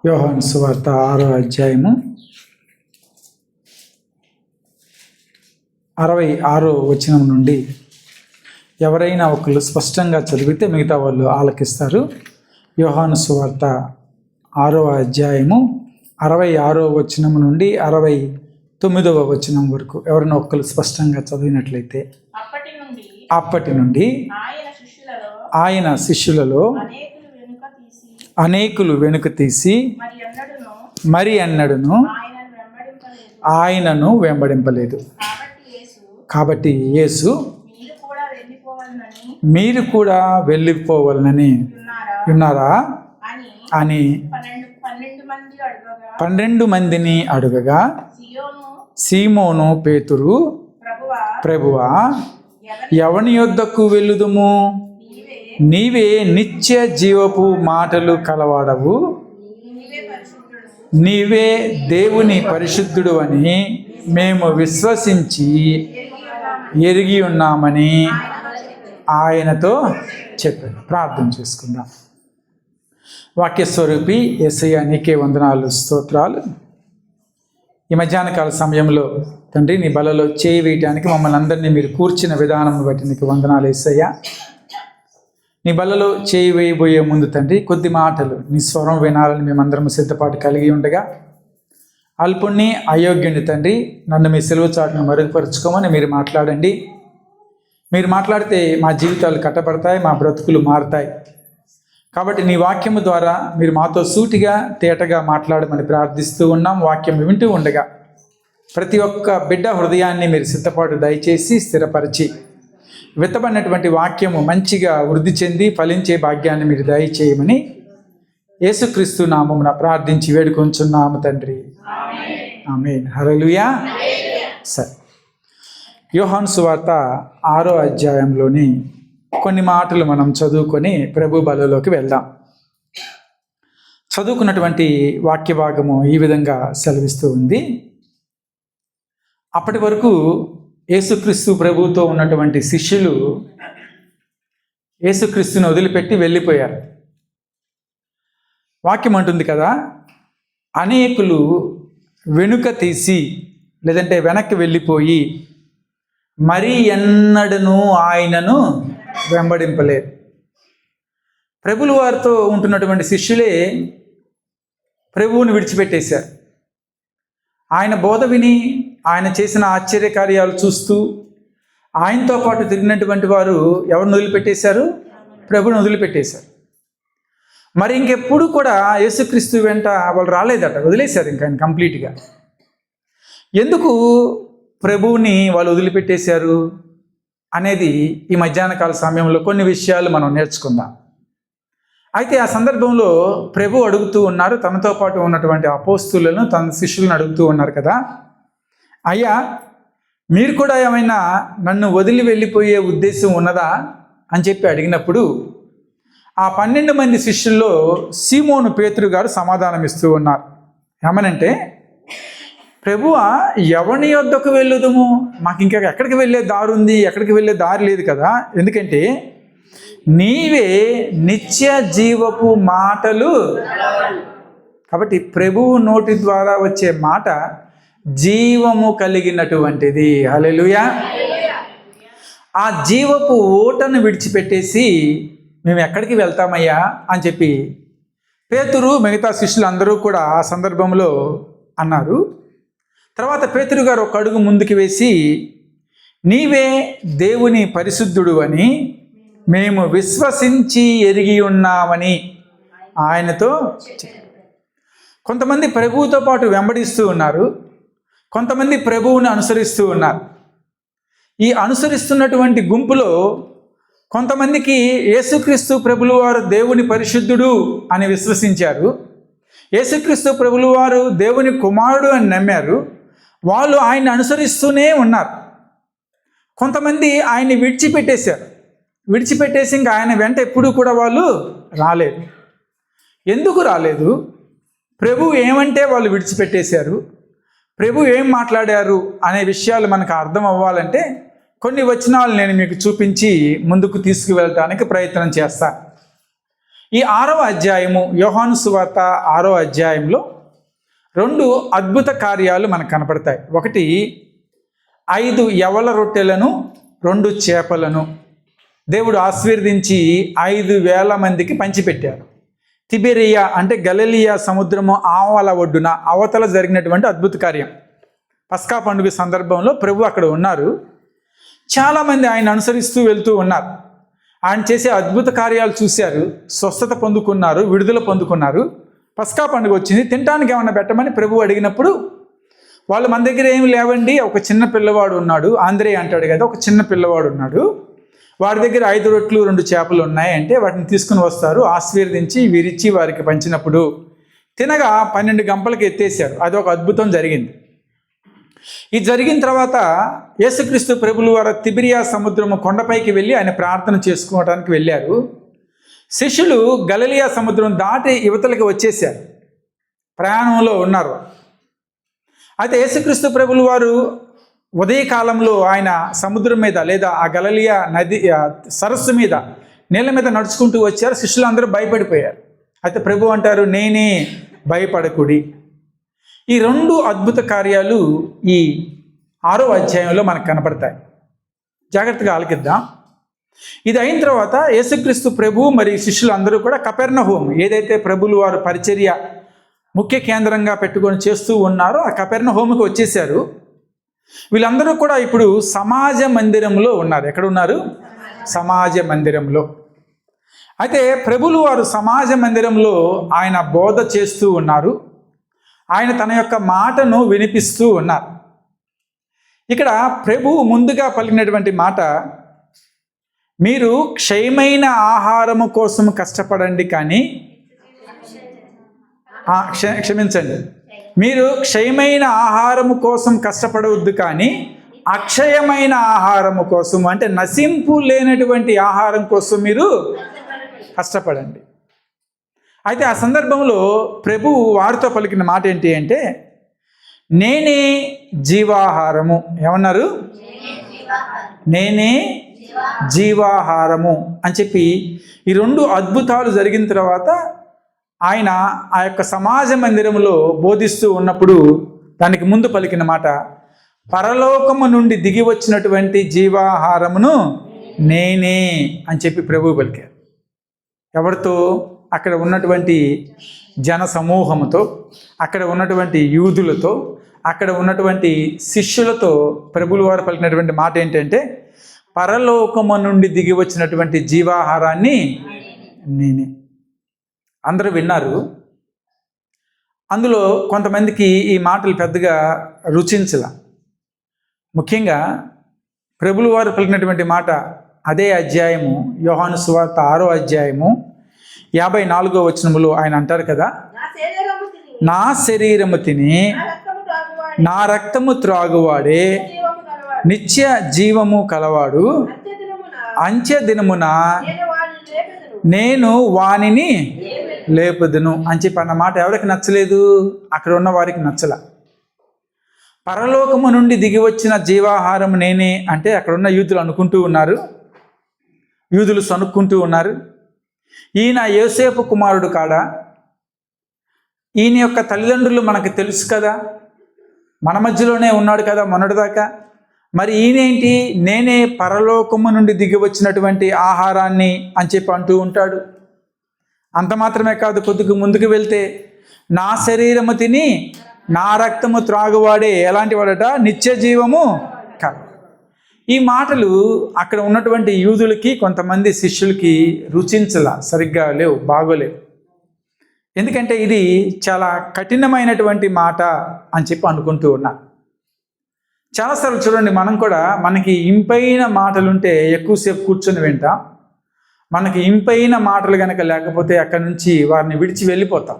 యోహాను సువార్త 6వ అధ్యాయము 66వ వచనం నుండి ఎవరైనా ఒకళ్ళు స్పష్టంగా చదివితే మిగతా వాళ్ళు ఆలకిస్తారు. యోహాను సువార్త 6వ అధ్యాయము 66వ వచనం నుండి 69వ వచనం వరకు ఎవరైనా ఒకళ్ళు స్పష్టంగా చదివినట్లయితే, అప్పటి నుండి ఆయన శిష్యులలో అనేకులు వెనుక తీసి మరి ఎన్నడూను ఆయనను వెంబడింపలేదు. కాబట్టి యేసు మీరు కూడా వెళ్ళిపోవాలని ఉన్నారా అని 12 మందిని అడుగగా, సీమోను పేతురు, ప్రభువా ఎవని యొద్దకు వెళ్ళుదుము? నీవే నిత్య జీవపు మాటలు కలవాడవు, నీవే దేవుని పరిశుద్ధుడు అని మేము విశ్వసించి ఎరిగి ఉన్నామని ఆయనతో చెప్పాడు. ప్రార్థన చేసుకుందాం. వాక్యస్వరూపి యేసయ్య, నీకే వందనాలు, స్తోత్రాలు. ఈ మధ్యాహ్న కాల సమయంలో తండ్రి నీ బలలో చేయి వేయటానికి మమ్మల్ని అందరినీ మీరు కూర్చిన విధానం బట్టి నీకు వందనాలు యేసయ్య. నీ బలలో చేయి వేయబోయే ముందు తండ్రి కొద్ది మాటలు నీ స్వరం వినాలని మేమందరం సిద్ధపాటు కలిగి ఉండగా, అల్పుణ్ణి అయోగ్యుని తండ్రి నన్ను మీ సెలవు చాటును మరుగుపరుచుకోమని మీరు మాట్లాడండి. మీరు మాట్లాడితే మా జీవితాలు కట్టబడతాయి, మా బ్రతుకులు మారుతాయి. కాబట్టి నీ వాక్యము ద్వారా మీరు మాతో సూటిగా తేటగా మాట్లాడమని ప్రార్థిస్తూ ఉన్నాం. వాక్యం వింటూ ఉండగా ప్రతి ఒక్క బిడ్డ హృదయాన్ని మీరు సిద్ధపాటు దయచేసి స్థిరపరిచి విత్తబడినటువంటి వాక్యము మంచిగా వృద్ధి చెంది ఫలించే భాగ్యాన్ని మీరు దయచేయమని యేసుక్రీస్తు నామమున ప్రార్థించి వేడుకొంచున్నాము తండ్రి, ఆమేన్. హల్లెలూయా. సరే, యోహాను సువార్త 6వ అధ్యాయంలోని కొన్ని మాటలు మనం చదువుకొని ప్రభు బలలోకి వెళ్దాం. చదువుకున్నటువంటి వాక్య భాగము ఈ విధంగా సెలవిస్తూ ఉంది. అప్పటి వరకు యేసుక్రీస్తు ప్రభువుతో ఉన్నటువంటి శిష్యులు యేసుక్రీస్తుని వదిలిపెట్టి వెళ్ళిపోయారు. వాక్యం అంటుంది కదా, అనేకులు వెనుక తీసి లేదంటే వెనక్కి వెళ్ళిపోయి మరీ ఎన్నడను ఆయనను వెంబడింపలేదు. ప్రభువుల వారితో ఉంటున్నటువంటి శిష్యులే ప్రభువుని విడిచిపెట్టేశారు. ఆయన బోధ విని ఆయన చేసిన ఆశ్చర్యకార్యాలు చూస్తూ ఆయనతో పాటు తిరిగినటువంటి వారు ఎవరిని వదిలిపెట్టేశారు? ప్రభువుని వదిలిపెట్టేశారు. మరి ఇంకెప్పుడు కూడా యేసుక్రీస్తు వెంట వాళ్ళు రాలేదట, వదిలేశారు ఇంకా ఆయన కంప్లీట్గా. ఎందుకు ప్రభువుని వాళ్ళు వదిలిపెట్టేశారు అనేది ఈ మధ్యాహ్న కాల సమయంలో కొన్ని విషయాలు మనం నేర్చుకుందాం. అయితే ఆ సందర్భంలో ప్రభు అడుగుతూ ఉన్నారు, తనతో పాటు ఉన్నటువంటి అపోస్తులను తన శిష్యులను అడుగుతూ ఉన్నారు కదా, అయ్యా మీరు కూడా ఏమైనా నన్ను వదిలి వెళ్ళిపోయే ఉద్దేశం ఉన్నదా అని చెప్పి అడిగినప్పుడు ఆ 12 మంది శిష్యుల్లో సీమోను పేతురు గారు సమాధానం ఇస్తూ ఉన్నారు. ఏమనంటే, ప్రభువా ఎవని యొద్దకు వెళ్ళుదుము? మాకు ఇంకా ఎక్కడికి వెళ్ళే దారి ఉంది, ఎక్కడికి వెళ్ళే దారి లేదు కదా. ఎందుకంటే నీవే నిత్య జీవపు మాటలు. కాబట్టి ప్రభువు నోటి ద్వారా వచ్చే మాట జీవము కలిగినటువంటిది. హల్లెలూయా. ఆ జీవపు ఓటను విడిచిపెట్టేసి మేము ఎక్కడికి వెళ్తామయ్యా అని చెప్పి పేతురు మిగతా శిష్యులు అందరూ కూడా ఆ సందర్భంలో అన్నారు. తర్వాత పేతురు గారు ఒక అడుగు ముందుకు వేసి, నీవే దేవుని పరిశుద్ధుడు అని మేము విశ్వసించి ఎరిగి ఉన్నామని ఆయనతో. కొంతమంది ప్రభువుతో పాటు వెంబడిస్తూ ఉన్నారు, కొంతమంది ప్రభువుని అనుసరిస్తూ ఉన్నారు. ఈ అనుసరిస్తున్నటువంటి గుంపులో కొంతమందికి యేసుక్రీస్తు ప్రభులు వారు దేవుని పరిశుద్ధుడు అని విశ్వసించారు, యేసుక్రీస్తు ప్రభులు వారు దేవుని కుమారుడు అని నమ్మారు. వాళ్ళు ఆయన్ని అనుసరిస్తూనే ఉన్నారు. కొంతమంది ఆయన్ని విడిచిపెట్టేసి ఇంకా ఆయన వెంట ఎప్పుడూ కూడా వాళ్ళు రాలేదు. ఎందుకు రాలేదు? ప్రభు ఏమంటే వాళ్ళు విడిచిపెట్టేశారు, ప్రభు ఏం మాట్లాడారు అనే విషయాలు మనకు అర్థం అవ్వాలంటే కొన్ని వచనాలు నేను మీకు చూపించి ముందుకు తీసుకువెళ్ళటానికి ప్రయత్నం చేస్తాను. ఈ 6వ అధ్యాయము, యోహాను సువార్త 6వ అధ్యాయంలో 2 అద్భుత కార్యాలు మనకు కనపడతాయి. ఒకటి, 5 యవల రొట్టెలను 2 చేపలను దేవుడు ఆశీర్వదించి 5,000 మందికి పంచిపెట్టారు. తిబెరియా అంటే గలిలయ సముద్రము ఆవల ఒడ్డున అవతల జరిగినటువంటి అద్భుత కార్యం. పస్కా పండుగ సందర్భంలో ప్రభు అక్కడ ఉన్నారు. చాలామంది ఆయన అనుసరిస్తూ వెళ్తూ ఉన్నారు. ఆయన చేసే అద్భుత కార్యాలు చూశారు, స్వస్థత పొందుకున్నారు, విడుదల పొందుకున్నారు. పస్కా పండుగ వచ్చింది, తినడానికి ఏమన్నా పెట్టమని ప్రభు అడిగినప్పుడు వాళ్ళు, మన దగ్గర ఏమి లేవండి, ఒక చిన్న పిల్లవాడు ఉన్నాడు, ఆంధ్రే అంటాడు కదా, ఒక చిన్న పిల్లవాడు ఉన్నాడు, వాడి దగ్గర 5 రొట్టెలు 2 చేపలు ఉన్నాయి అంటే వాటిని తీసుకుని వస్తారు. ఆశీర్వదించి విరిచి వారికి పంచినప్పుడు తినగా 12 గంపలకి ఎత్తేసారు. అదొక అద్భుతం జరిగింది. ఇది జరిగిన తర్వాత యేసుక్రీస్తు ప్రభులు వారు తిబెరియా సముద్రము కొండపైకి వెళ్ళి ఆయన ప్రార్థన చేసుకోవడానికి వెళ్ళారు. శిష్యులు గలిలయ సముద్రం దాటి యువతలకి వచ్చేసారు, ప్రయాణంలో ఉన్నారు. అయితే యేసుక్రీస్తు ప్రభులు వారు ఉదయకాలంలో ఆయన సముద్రం మీద లేదా ఆ గలిలయ నది సరస్సు మీద నీళ్ళ మీద నడుచుకుంటూ వచ్చారు. శిష్యులందరూ భయపడిపోయారు. అయితే ప్రభు అంటారు, నేనే, భయపడకుడి. ఈ 2 అద్భుత కార్యాలు ఈ 6వ అధ్యాయంలో మనకు కనపడతాయి. జాగ్రత్తగా ఆలకిద్దాం. ఇది అయిన తర్వాత యేసుక్రీస్తు ప్రభు మరి శిష్యులు అందరూ కూడా కపెర్నహూము, ఏదైతే ప్రభులు వారు పరిచర్య ముఖ్య కేంద్రంగా పెట్టుకొని చేస్తూ ఉన్నారో ఆ కపెర్నహూముకి వచ్చేసారు. వీళ్ళందరూ కూడా ఇప్పుడు సమాజ మందిరంలో ఉన్నారు. ఎక్కడ ఉన్నారు? సమాజ మందిరంలో. అయితే ప్రభులు వారు సమాజ మందిరంలో ఆయన బోధ చేస్తూ ఉన్నారు. ఆయన తన యొక్క మాటను వినిపిస్తూ ఉన్నారు. ఇక్కడ ప్రభు ముందుగా పలికినటువంటి మాట, మీరు క్షయమైన ఆహారము కోసం కష్టపడండి కానీ క్షమించండి, మీరు క్షయమైన ఆహారము కోసం కష్టపడవద్దు కానీ అక్షయమైన ఆహారము కోసం, అంటే నశింపు లేనటువంటి ఆహారం కోసం మీరు కష్టపడండి. అయితే ఆ సందర్భంలో ప్రభు వారితో పలికిన మాట ఏంటి అంటే, నేనే జీవాహారము. ఏమన్నారు? నేనే జీవాహారము అని చెప్పి ఈ 2 అద్భుతాలు జరిగిన తర్వాత ఆయన ఆ యొక్క సమాజ మందిరంలో బోధిస్తూ ఉన్నప్పుడు దానికి ముందు పలికిన మాట, పరలోకము నుండి దిగి వచ్చినటువంటి జీవాహారమును నేనే అని చెప్పి ప్రభు పలికారు. ఎవరితో? అక్కడ ఉన్నటువంటి జన సమూహముతో, అక్కడ ఉన్నటువంటి యూదులతో, అక్కడ ఉన్నటువంటి శిష్యులతో ప్రభులు వారు పలికినటువంటి మాట ఏంటంటే, పరలోకము నుండి దిగి వచ్చినటువంటి జీవాహారాన్ని నేనే. అందరూ విన్నారు. అందులో కొంతమందికి ఈ మాటలు పెద్దగా రుచించల. ముఖ్యంగా ప్రభులు వారు పలికినటువంటి మాట అదే అధ్యాయము, యోహాను సువార్త 6వ అధ్యాయము 54వ వచనములో ఆయన అంటారు కదా, నా శరీరము తిని నా రక్తము త్రాగువాడే నిత్య జీవము కలవాడు, అంత్య దినమున నేను వానిని లేపుదును అని చెప్పి అన్న మాట ఎవరికి నచ్చలేదు? అక్కడ ఉన్న వారికి నచ్చల. పరలోకము నుండి దిగి వచ్చిన జీవాహారం నేనే అంటే అక్కడ ఉన్న యూదులు అనుకుంటూ ఉన్నారు, యూదులు సనుక్కుంటూ ఉన్నారు, ఈయన యోసేపు కుమారుడు కాడా, ఈయన యొక్క తల్లిదండ్రులు మనకు తెలుసు కదా, మన మధ్యలోనే ఉన్నాడు కదా మొన్నటిదాకా, మరి ఈయనేంటి నేనే పరలోకము నుండి దిగి వచ్చినటువంటి ఆహారాన్ని అని చెప్పి అంటూ ఉంటాడు. అంత మాత్రమే కాదు, కొద్దిగా ముందుకు వెళ్తే నా శరీరము తిని నా రక్తము త్రాగువాడే ఎలాంటి వాడట, నిత్య జీవము కల. ఈ మాటలు అక్కడ ఉన్నటువంటి యూదులకి కొంతమంది శిష్యులకి రుచించల, సరిగ్గా లేవు, బాగోలేవు. ఎందుకంటే ఇది చాలా కఠినమైనటువంటి మాట అని చెప్పి అనుకుంటూ ఉన్నా. చాలాసార్లు చూడండి, మనం కూడా మనకి ఇంపైన మాటలుంటే ఎక్కువసేపు కూర్చొని వింటాం. మనకి ఇంపైన మాటలు కనుక లేకపోతే అక్కడి నుంచి వారిని విడిచి వెళ్ళిపోతాం.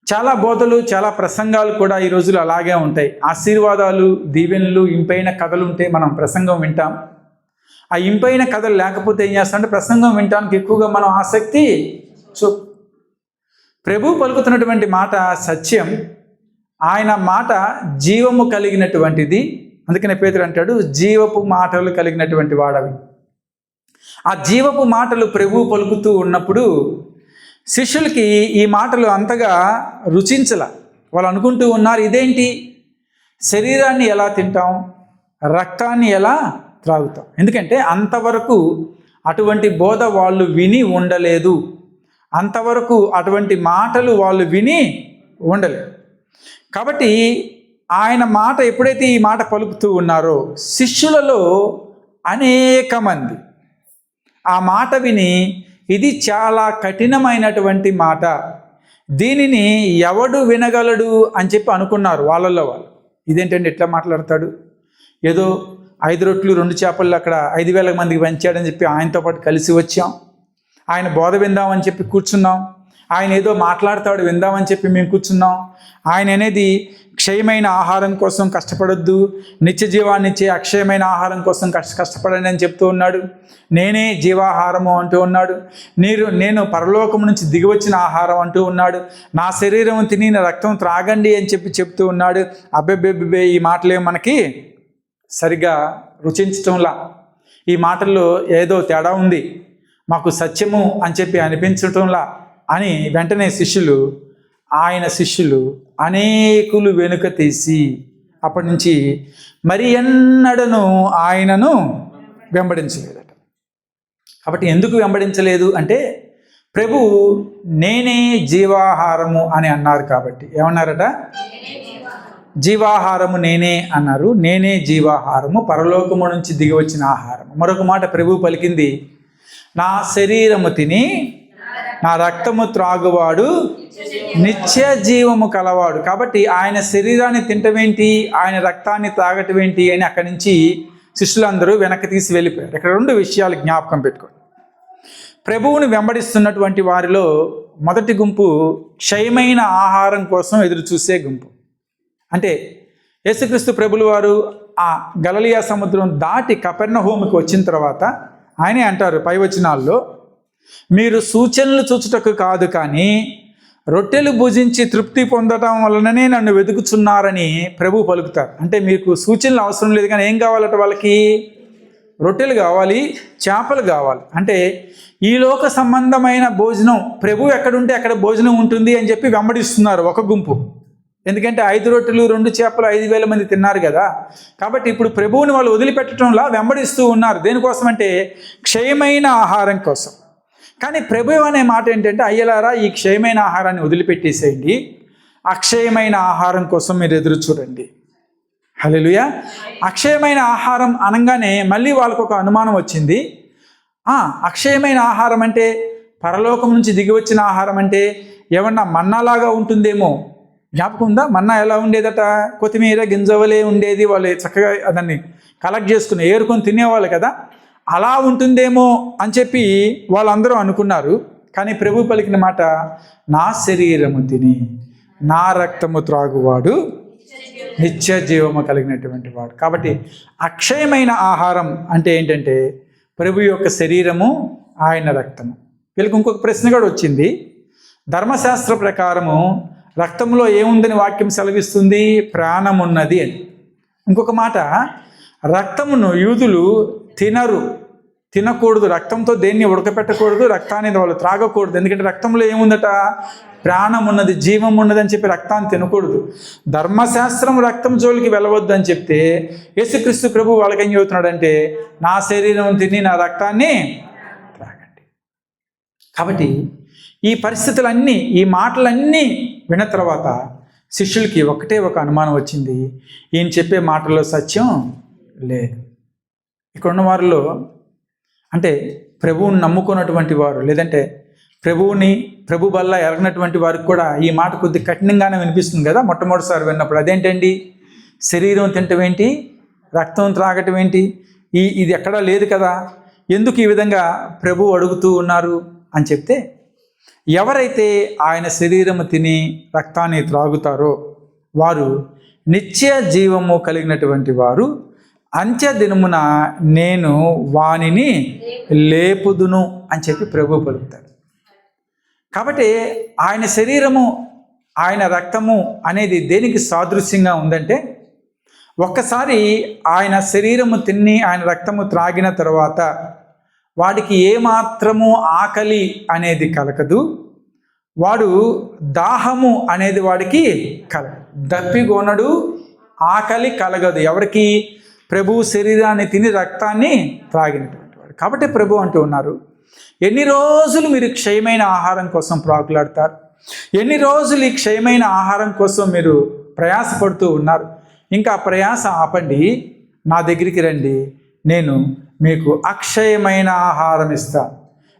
చాలా బోధలు, చాలా ప్రసంగాలు కూడా ఈ రోజులు అలాగే ఉంటాయి. ఆశీర్వాదాలు, దీవెనలు, ఇంపైన కథలు ఉంటే మనం ప్రసంగం వింటాం. ఆ ఇంపైన కథలు లేకపోతే ఏం చేస్తామంటే ప్రసంగం వినటానికి ఎక్కువగా మనం ఆసక్తి ప్రభు పలుకుతున్నటువంటి మాట సత్యం. ఆయన మాట జీవము కలిగినటువంటిది. అందుకనే పేతురు అంటాడు, జీవపు మాటలు కలిగినటువంటి వాడవి. ఆ జీవపు మాటలు ప్రభువు పలుకుతూ ఉన్నప్పుడు శిష్యులకి ఈ మాటలు అంతగా రుచించల. వాళ్ళు అనుకుంటూ ఉన్నారు, ఇదేంటి, శరీరాన్ని ఎలా తింటాం, రక్తాన్ని ఎలా త్రాగుతాం? ఎందుకంటే అంతవరకు అటువంటి బోధ వాళ్ళు విని ఉండలేదు, అంతవరకు అటువంటి మాటలు వాళ్ళు విని ఉండలేదు. కాబట్టి ఆయన మాట ఎప్పుడైతే ఈ మాట పలుకుతూ ఉన్నారో శిష్యులలో అనేక మంది ఆ మాట విని ఇది చాలా కఠినమైనటువంటి మాట, దీనిని ఎవడు వినగలడు అని చెప్పి అనుకున్నారు వాళ్ళల్లో వాళ్ళు. ఇదేంటంటే ఎట్లా మాట్లాడతాడు, ఏదో 5 రొట్లు 2 చేపలు అక్కడ 5,000 మందికి పంచాడని చెప్పి ఆయనతో పాటు కలిసి వచ్చాం, ఆయన బోధ విందామని చెప్పి కూర్చున్నాం, ఆయన ఏదో మాట్లాడతాడు విందామని చెప్పి మేము కూర్చున్నాం, ఆయన అనేది క్షయమైన ఆహారం కోసం కష్టపడొద్దు, నిత్య జీవాన్ని ఇచ్చే అక్షయమైన ఆహారం కోసం కష్టపడండి అని చెప్తూ ఉన్నాడు, నేనే జీవాహారము అంటూ ఉన్నాడు, నేను పరలోకం నుంచి దిగి వచ్చిన ఆహారం అంటూ ఉన్నాడు, నా శరీరం తిని నా రక్తం త్రాగండి అని చెప్పి చెప్తూ ఉన్నాడు. అబ్బెబ్బెబ్బే, ఈ మాటలే మనకి సరిగా రుచించటంలా, ఈ మాటల్లో ఏదో తేడా ఉంది, మాకు సత్యము అని చెప్పి అనిపించటంలా అని వెంటనే ఆయన శిష్యులు అనేకులు వెనుక తీసి అప్పటి నుంచి మరి ఎన్నడను ఆయనను వెంబడించలేదట. కాబట్టి ఎందుకు వెంబడించలేదు అంటే ప్రభు నేనే జీవాహారము అని అన్నారు కాబట్టి. ఏమన్నారట? జీవాహారము నేనే అన్నారు. నేనే జీవాహారము, పరలోకము నుంచి దిగి వచ్చిన ఆహారము. మరొక మాట ప్రభు పలికింది, నా శరీరము తిని నా రక్తము త్రాగువాడు నిత్య జీవము కలవాడు. కాబట్టి ఆయన శరీరాన్ని తింటమేంటి, ఆయన రక్తాన్ని త్రాగటం ఏంటి అని అక్కడి నుంచి శిష్యులందరూ వెనక్కి తీసి వెళ్ళిపోయారు. ఇక్కడ 2 విషయాలు జ్ఞాపకం పెట్టుకోండి. ప్రభువుని వెంబడిస్తున్నటువంటి వారిలో మొదటి గుంపు క్షయమైన ఆహారం కోసం ఎదురు చూసే గుంపు. అంటే యేసుక్రీస్తు ప్రభులు వారు ఆ గలిలయ సముద్రం దాటి కపెర్నహూముకి వచ్చిన తర్వాత ఆయనే అంటారు పై వచనాల్లో, మీరు సూచనలు చూచుటకు కాదు కానీ రొట్టెలు భుజించి తృప్తి పొందటం వలననే నన్ను వెతుకుచున్నారని ప్రభు పలుకుతారు. అంటే మీకు సూచనలు అవసరం లేదు, కానీ ఏం కావాలట వాళ్ళకి? రొట్టెలు కావాలి, చేపలు కావాలి. అంటే ఈ లోక సంబంధమైన భోజనం ప్రభు ఎక్కడుంటే అక్కడ భోజనం ఉంటుంది అని చెప్పి వెంబడిస్తున్నారు ఒక గుంపు. ఎందుకంటే 5 రొట్టెలు 2 చేపలు 5,000 మంది తిన్నారు కదా. కాబట్టి ఇప్పుడు ప్రభువుని వాళ్ళు వదిలిపెట్టడంలా వెంబడిస్తూ ఉన్నారు. దేనికోసం అంటే క్షయమైన ఆహారం కోసం. కానీ ప్రభు అనే మాట ఏంటంటే, అయ్యలారా ఈ క్షయమైన ఆహారాన్ని వదిలిపెట్టేసేయండి, అక్షయమైన ఆహారం కోసం మీరు ఎదురు చూడండి. హల్లెలూయా. అక్షయమైన ఆహారం అనగానే మళ్ళీ వాళ్ళకు ఒక అనుమానం వచ్చింది. అక్షయమైన ఆహారం అంటే పరలోకం నుంచి దిగి వచ్చిన ఆహారం అంటే ఏమన్నా మన్నాలాగా ఉంటుందేమో. జ్ఞాపకం ఉందా? మన్నా ఎలా ఉండేదట? కొత్తిమీర గింజవలే ఉండేది, వాళ్ళు చక్కగా దాన్ని కలెక్ట్ చేసుకుని ఏరుకొని తినేవాళ్ళు కదా. అలా ఉంటుందేమో అని చెప్పి వాళ్ళందరూ అనుకున్నారు. కానీ ప్రభు పలికిన మాట, నా శరీరము తిని నా రక్తము త్రాగువాడు నిత్య జీవము కలిగినటువంటి వాడు. కాబట్టి అక్షయమైన ఆహారం అంటే ఏంటంటే ప్రభు యొక్క శరీరము, ఆయన రక్తము. వీళ్ళకి ఇంకొక ప్రశ్న కూడా వచ్చింది. ధర్మశాస్త్ర ప్రకారము రక్తంలో ఏముందని వాక్యం సెలవిస్తుంది? ప్రాణం ఉన్నది అని. ఇంకొక మాట, రక్తమును యూదులు తినకూడదు, రక్తంతో దేన్ని ఉడకపెట్టకూడదు, రక్తాన్ని వాళ్ళు త్రాగకూడదు. ఎందుకంటే రక్తంలో ఏముందట? ప్రాణం ఉన్నది, జీవం ఉన్నది అని చెప్పి రక్తాన్ని తినకూడదు. ధర్మశాస్త్రం రక్తం జోలికి వెళ్ళవద్దు అని చెప్తే యేసుక్రీస్తు ప్రభు వాళ్ళకి ఏం చెబుతున్నాడంటే, నా శరీరం తిని నా రక్తాన్ని త్రాగండి. కాబట్టి ఈ పరిస్థితులన్నీ, ఈ మాటలన్నీ విన్న తర్వాత శిష్యులకి ఒకటే ఒక అనుమానం వచ్చింది, ఈయన చెప్పే మాటల్లో సత్యం లేదు. ఇక్కడ ఉన్న వారిలో అంటే ప్రభువుని నమ్ముకున్నటువంటి వారు, లేదంటే ప్రభు వల్ల ఎరగినటువంటి వారికి కూడా ఈ మాట కొద్ది కఠినంగానే వినిపిస్తుంది కదా మొట్టమొదటిసారి విన్నప్పుడు. అదేంటండి, శరీరం తినటం ఏంటి, రక్తం త్రాగటం ఏంటి, ఇది ఎక్కడా లేదు కదా, ఎందుకు ఈ విధంగా ప్రభు అడుగుతూ ఉన్నారు అని చెప్తే, ఎవరైతే ఆయన శరీరము తిని రక్తాన్ని త్రాగుతారో వారు నిత్య జీవము కలిగినటువంటి వారు, అంత్య దినమున నేను వానిని లేపుదును అని చెప్పి ప్రభు పలుకుతాడు. కాబట్టి ఆయన శరీరము, ఆయన రక్తము అనేది దేనికి సాదృశ్యంగా ఉందంటే, ఒక్కసారి ఆయన శరీరము తిని ఆయన రక్తము త్రాగిన తర్వాత వాడికి ఏమాత్రము ఆకలి అనేది కలగదు, వాడు దాహము అనేది వాడికి దప్పిగొనడు, ఆకలి కలగదు. ఎవరికి? ప్రభు శరీరాన్ని తిని రక్తాన్ని త్రాగినటువంటి వాడు. కాబట్టి ప్రభు అంటూ ఉన్నారు, ఎన్ని రోజులు మీరు క్షయమైన ఆహారం కోసం ప్రాకులాడతారు? ఎన్ని రోజులు ఈ క్షయమైన ఆహారం కోసం మీరు ప్రయాసపడుతూ ఉన్నారు? ఇంకా ప్రయాస ఆపండి, నా దగ్గరికి రండి, నేను మీకు అక్షయమైన ఆహారం ఇస్తాను,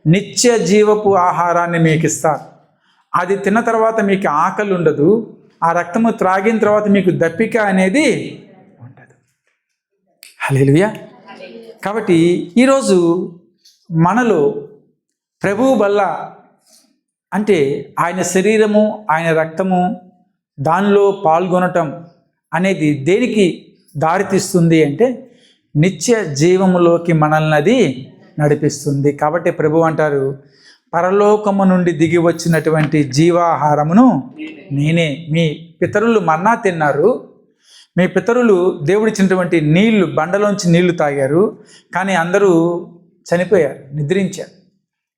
నిత్య జీవపు ఆహారాన్ని మీకు ఇస్తాను. అది తిన్న తర్వాత మీకు ఆకలి ఉండదు, ఆ రక్తము త్రాగిన తర్వాత మీకు దప్పిక అనేది ఉండదు. హల్లెలూయా. కాబట్టి ఈరోజు మనలో ప్రభువు వల్ల అంటే ఆయన శరీరము, ఆయన రక్తము, దానిలో పాల్గొనటం అనేది దేనికి దారితీస్తుంది అంటే నిత్య జీవములోకి మనల్ని అది నడిపిస్తుంది. కాబట్టి ప్రభు అంటారు, పరలోకము నుండి దిగి వచ్చినటువంటి జీవాహారమును నేనే. మీ పితరులు మన్నా తిన్నారు, మీ పితరులు దేవుడిచ్చినటువంటి నీళ్లు, బండలోంచి నీళ్లు తాగారు, కానీ అందరూ చనిపోయారు, నిద్రించారు.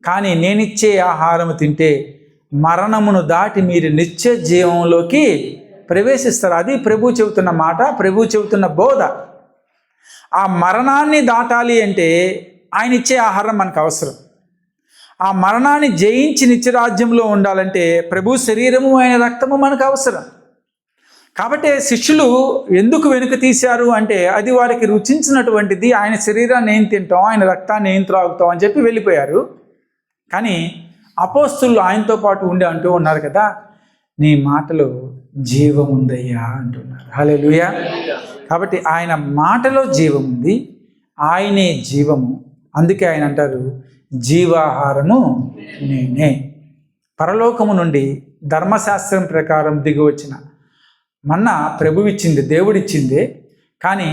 కానీ నేనిచ్చే ఆహారము తింటే మరణమును దాటి మీరు నిత్య జీవంలోకి ప్రవేశిస్తారు. అది ప్రభు చెబుతున్న మాట, ప్రభు చెబుతున్న బోధ. ఆ మరణాన్ని దాటాలి అంటే ఆయన ఇచ్చే ఆహారం మనకు అవసరం. ఆ మరణాన్ని జయించి నిత్యరాజ్యంలో ఉండాలంటే ప్రభు శరీరము, ఆయన రక్తము మనకు అవసరం. కాబట్టి శిష్యులు ఎందుకు వెనుక తీశారు అంటే అది వారికి రుచించినటువంటిది. ఆయన శరీరాన్ని ఏం తింటాం, ఆయన రక్తాన్ని ఏం త్రాగుతాం అని చెప్పి వెళ్ళిపోయారు. కానీ అపోస్తులు ఆయనతో పాటు ఉండి అంటూ ఉన్నారు కదా, నీ మాటలో జీవం ఉందయ్యా అంటున్నారు. హల్లెలూయా. కాబట్టి ఆయన మాటలో జీవం ఉంది, ఆయనే జీవము. అందుకే ఆయన అంటారు, జీవాహారము నేనే. పరలోకము నుండి ధర్మశాస్త్రం ప్రకారం దిగి వచ్చిన మన్నా ప్రభువిచ్చింది, దేవుడిచ్చిందే. కానీ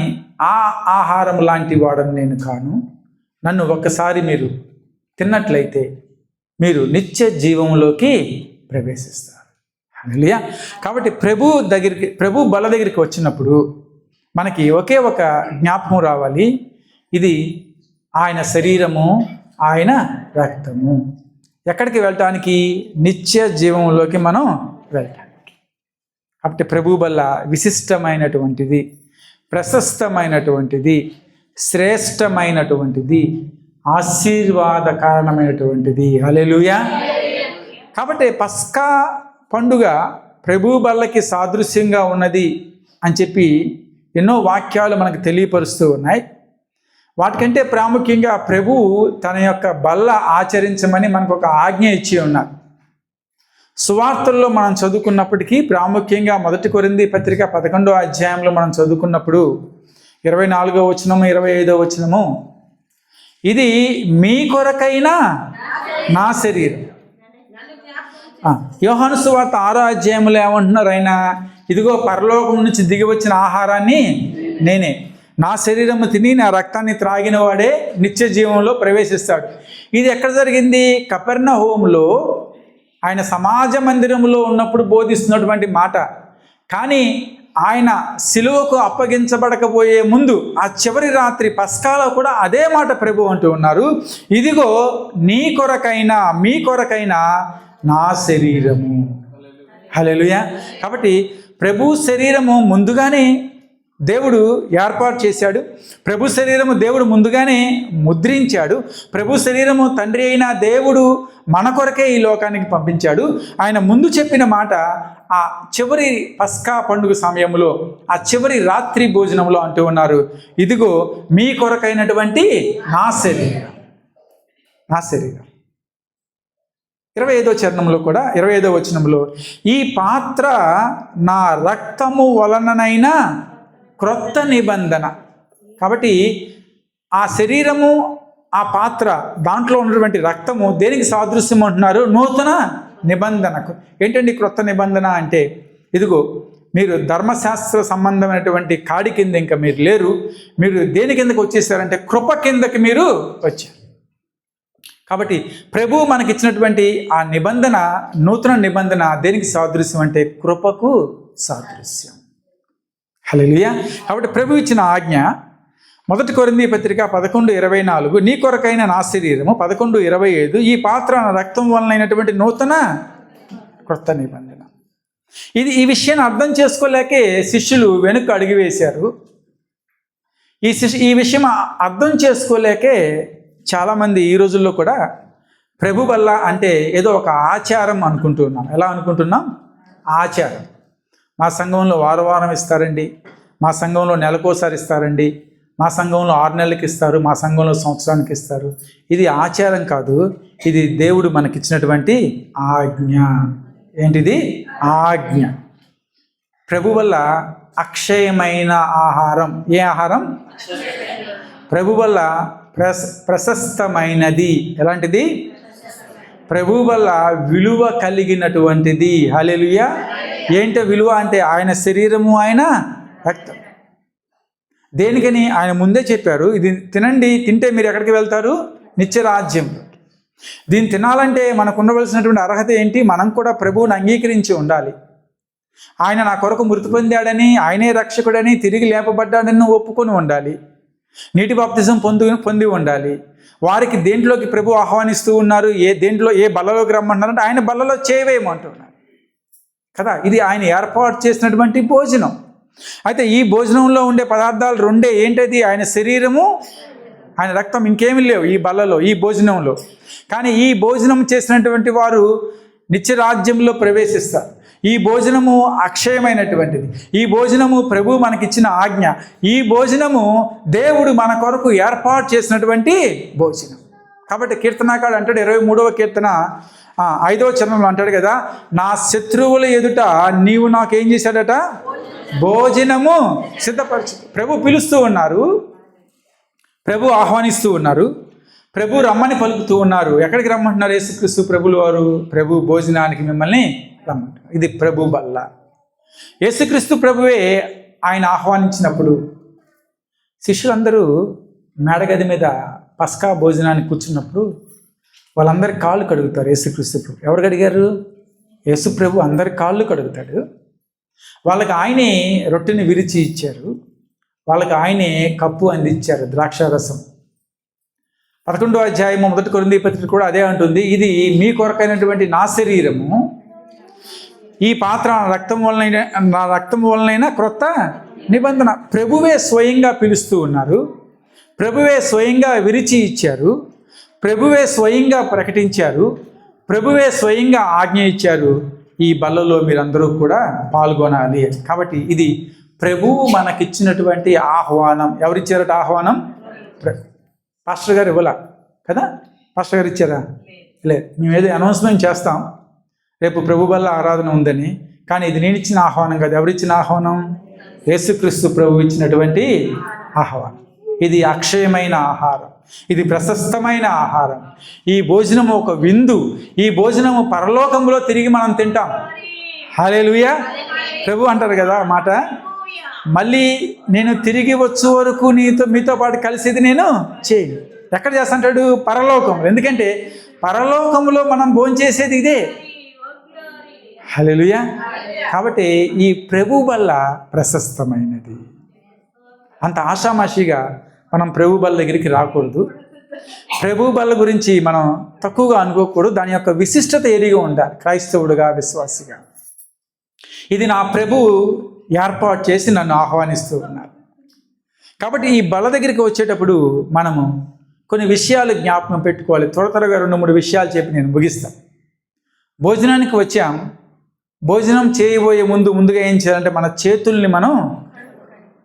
ఆ ఆహారం లాంటి వాడని నేను కాను. నన్ను ఒక్కసారి మీరు తిన్నట్లయితే మీరు నిత్య జీవంలోకి ప్రవేశిస్తారు. హల్లెలూయా. కాబట్టి ప్రభు బల దగ్గరికి వచ్చినప్పుడు మనకి ఒకే ఒక జ్ఞాపకం రావాలి, ఇది ఆయన శరీరము, ఆయన రక్తము. ఎక్కడికి వెళ్ళటానికి? నిత్య జీవంలోకి మనం వెళ్ళటానికి. కాబట్టి ప్రభు బల్ల విశిష్టమైనటువంటిది, ప్రశస్తమైనటువంటిది, శ్రేష్టమైనటువంటిది, ఆశీర్వాదకారణమైనటువంటిది. హల్లెలూయా. కాబట్టి పస్కా పండుగ ప్రభు బల్లకి సాదృశ్యంగా ఉన్నది అని చెప్పి ఎన్నో వాక్యాలు మనకు తెలియపరుస్తూ ఉన్నాయి. వాటికంటే ప్రాముఖ్యంగా ప్రభువు తన యొక్క బల్ల ఆచరించమని మనకు ఒక ఆజ్ఞ ఇచ్చి ఉన్నారు. సువార్తల్లో మనం చదువుకున్నప్పటికీ ప్రాముఖ్యంగా 1 కొరింథీ పత్రిక 11వ అధ్యాయంలో మనం చదువుకున్నప్పుడు 24వ వచనము 25వ వచనము, ఇది మీ కొరకైనా నా శరీరం. యోహాను సువార్త 6వ అధ్యాయంలో ఏమంటున్నారు ఆయన? ఇదిగో పరలోకం నుంచి దిగి వచ్చిన ఆహారాన్ని నేనే, నా శరీరము తిని నా రక్తాన్ని త్రాగిన వాడే నిత్య జీవంలో ప్రవేశిస్తాడు. ఇది ఎక్కడ జరిగింది? కపెర్నహూములో ఆయన సమాజ మందిరంలో ఉన్నప్పుడు బోధిస్తున్నటువంటి మాట. కానీ ఆయన సిలువకు అప్పగించబడకపోయే ముందు ఆ చివరి రాత్రి పస్కాలో కూడా అదే మాట ప్రభు అంటూ ఉన్నారు, ఇదిగో నీ కొరకైనా మీ కొరకైనా నా శరీరము. హల్లెలూయా. కాబట్టి ప్రభు శరీరము ముందుగానే దేవుడు ఏర్పాటు చేశాడు. ప్రభు శరీరము దేవుడు ముందుగానే ముద్రించాడు. ప్రభు శరీరము తండ్రి అయిన దేవుడు మన కొరకే ఈ లోకానికి పంపించాడు. ఆయన ముందు చెప్పిన మాట ఆ చివరి పస్కా పండుగ సమయంలో, ఆ చివరి రాత్రి భోజనంలో అంటూ ఉన్నారు, ఇదిగో మీ కొరకైనటువంటి నా శరీరం, నా శరీరం. 25వ చరణంలో కూడా 25వ వచనంలో, ఈ పాత్ర నా రక్తము వలననైనా క్రొత్త నిబంధన. కాబట్టి ఆ శరీరము, ఆ పాత్ర, దాంట్లో ఉన్నటువంటి రక్తము దేనికి సాదృశ్యం అంటున్నారు? నూతన నిబంధనకు. ఏంటండి క్రొత్త నిబంధన అంటే? ఇదిగో మీరు ధర్మశాస్త్ర సంబంధమైనటువంటి కాడి కింద ఇంకా మీరు లేరు. మీరు దేని కిందకి వచ్చేసారంటే కృప కిందకి మీరు వచ్చారు. కాబట్టి ప్రభు మనకిచ్చినటువంటి ఆ నిబంధన, నూతన నిబంధన దేనికి సాదృశ్యం అంటే కృపకు సాదృశ్యం. హల్లెలూయా. కాబట్టి ప్రభు ఇచ్చిన ఆజ్ఞ మొదటి కొరింథీ పత్రిక 11:24, నీ కొరకైన నా శరీరము 11:25, ఈ పాత్ర నా రక్తం వలనైనటువంటి నూతన క్రొత్త నిబంధన. ఈ విషయాన్ని అర్థం చేసుకోలేకే శిష్యులు వెనుక అడుగు వేశారు. ఈ విషయం అర్థం చేసుకోలేకే చాలామంది ఈ రోజుల్లో కూడా ప్రభు వల్ల అంటే ఏదో ఒక ఆచారం అనుకుంటున్నాం. ఎలా అనుకుంటున్నాం? ఆచారం. మా సంఘంలో వారం ఇస్తారండి, మా సంఘంలో నెలకోసారి ఇస్తారండి, మా సంఘంలో 6 నెలలకి ఇస్తారు, మా సంఘంలో సంవత్సరానికి ఇస్తారు. ఇది ఆచారం కాదు, ఇది దేవుడు మనకిచ్చినటువంటి ఆజ్ఞ. ఏంటిది? ఆజ్ఞ. ప్రభు వల్ల అక్షయమైన ఆహారం. ఏ ఆహారం? ప్రభు వల్ల ప్రశస్తమైనది. ఎలాంటిది? ప్రభు వల్ల విలువ కలిగినటువంటిది. హల్లెలూయా. ఏంటో విలువ అంటే ఆయన శరీరము, ఆయన రక్తం. దేనికని ఆయన ముందే చెప్పారు, ఇది తినండి, తింటే మీరు ఎక్కడికి వెళ్తారు? నిత్యరాజ్యం. దీన్ని తినాలంటే మనకు ఉండవలసినటువంటి అర్హత ఏంటి? మనం కూడా ప్రభువుని అంగీకరించి ఉండాలి. ఆయన నా కొరకు మృతి పొందాడని, ఆయనే రక్షకుడని, తిరిగి లేపబడ్డాడని ఒప్పుకొని ఉండాలి. నీటి బాప్తిజం పొంది ఉండాలి. వారికి దేంట్లోకి ప్రభు ఆహ్వానిస్తూ ఉన్నారు, ఏ బల్లలోకి రమ్మంటున్నారంటే ఆయన బల్లలో చేయవేయమంటున్నారు కదా. ఇది ఆయన ఏర్పాటు చేసినటువంటి భోజనం. అయితే ఈ భోజనంలో ఉండే పదార్థాలు రెండే. ఏంటది? ఆయన శరీరము, ఆయన రక్తం. ఇంకేమీ లేవు ఈ బల్లలో, ఈ భోజనంలో. కానీ ఈ భోజనం చేసినటువంటి వారు నిత్యరాజ్యంలో ప్రవేశిస్తారు. ఈ భోజనము అక్షయమైనటువంటిది. ఈ భోజనము ప్రభు మనకిచ్చిన ఆజ్ఞ. ఈ భోజనము దేవుడు మన కొరకు ఏర్పాటు చేసినటువంటి భోజనం. కాబట్టి కీర్తనాకాడు అంటాడు, 23వ కీర్తన 5వ చరణంలో అంటాడు కదా, నా శత్రువుల ఎదుట నీవు నాకేం చేశాడట? భోజనము సిద్ధపరచు. ప్రభు పిలుస్తూ ఉన్నారు, ప్రభు ఆహ్వానిస్తూ ఉన్నారు, ప్రభు రమ్మని పలుకుతూ ఉన్నారు. ఎక్కడికి రమ్మంటున్నారు? యేసుక్రీస్తు ప్రభులు వారు ప్రభు భోజనానికి మిమ్మల్ని రమ్మంటారు. ఇది ప్రభు బల్ల. యేసుక్రీస్తు ప్రభువే ఆయన ఆహ్వానించినప్పుడు శిష్యులందరూ మేడగది మీద పస్కా భోజనానికి కూర్చున్నప్పుడు వాళ్ళందరి కాళ్ళు కడుగుతారు. యేసుక్రీస్తు ప్రభు ఎవరు కడిగారు? యేసు ప్రభు అందరి కాళ్ళు కడుగుతాడు. వాళ్ళకి ఆయనే రొట్టెని విరిచి ఇచ్చారు, వాళ్ళకి ఆయనే కప్పు అందించారు, ద్రాక్షారసం. 11వ అధ్యాయము మొదటి కొరింథీ పత్రిక కూడా అదే అంటుంది, ఇది మీ కొరకైనటువంటి నా శరీరము, ఈ పాత్ర నా రక్తం వలనైనా క్రొత్త నిబంధన. ప్రభువే స్వయంగా పిలుస్తూ ఉన్నారు, ప్రభువే స్వయంగా విరిచి ఇచ్చారు, ప్రభువే స్వయంగా ప్రకటించారు, ప్రభువే స్వయంగా ఆజ్ఞ ఇచ్చారు, ఈ బల్లలో మీరందరూ కూడా పాల్గొనాలి. కాబట్టి ఇది ప్రభువు మనకిచ్చినటువంటి ఆహ్వానం. ఎవరిచ్చారట ఆహ్వానం? పాస్టర్ గారు ఇవ్వాల కదా? పాస్టర్ గారు ఇచ్చారా? లేదు. మేము ఏదో అనౌన్స్మెంట్ చేస్తాం, రేపు ప్రభు బల్ల ఆరాధన ఉందని. కానీ ఇది నేను ఇచ్చిన ఆహ్వానం కాదు. ఎవరిచ్చిన ఆహ్వానం? యేసుక్రీస్తు ప్రభు ఇచ్చినటువంటి ఆహ్వానం. ఇది అక్షయమైన ఆహారం, ఇది ప్రశస్తమైన ఆహారం. ఈ భోజనము ఒక విందు. ఈ భోజనము పరలోకంలో తిరిగి మనం తింటాం. హల్లెలూయా. ప్రభు అంటారు కదా మాట, మళ్ళీ నేను తిరిగి వచ్చే వరకు మీతో పాటు కలిసేది నేను చేయను. ఎక్కడ చేస్తాంటాడు? పరలోకంలో. ఎందుకంటే పరలోకంలో మనం భోంచేసేది ఇదే. హల్లెలూయా. కాబట్టి ఈ ప్రభు వల్ల ప్రశస్తమైనది. అంత ఆషామాషిగా మనం ప్రభు బల్ల దగ్గరికి రాకూడదు. ప్రభు బల్ల గురించి మనం తక్కువగా అనుకోకూడదు. దాని యొక్క విశిష్టత ఎరిగి ఉండాలి క్రైస్తవుడుగా, విశ్వాసిగా. ఇది నా ప్రభు ఏర్పాటు చేసి నన్ను ఆహ్వానిస్తూ ఉన్నారు. కాబట్టి ఈ బల్ల దగ్గరికి వచ్చేటప్పుడు మనము కొన్ని విషయాలు జ్ఞాపకం పెట్టుకోవాలి. త్వరగా 2-3 విషయాలు చెప్పి నేను ముగిస్తాను. భోజనానికి వచ్చాం. భోజనం చేయబోయే ముందుగా ఏం చేయాలంటే మన చేతుల్ని మనం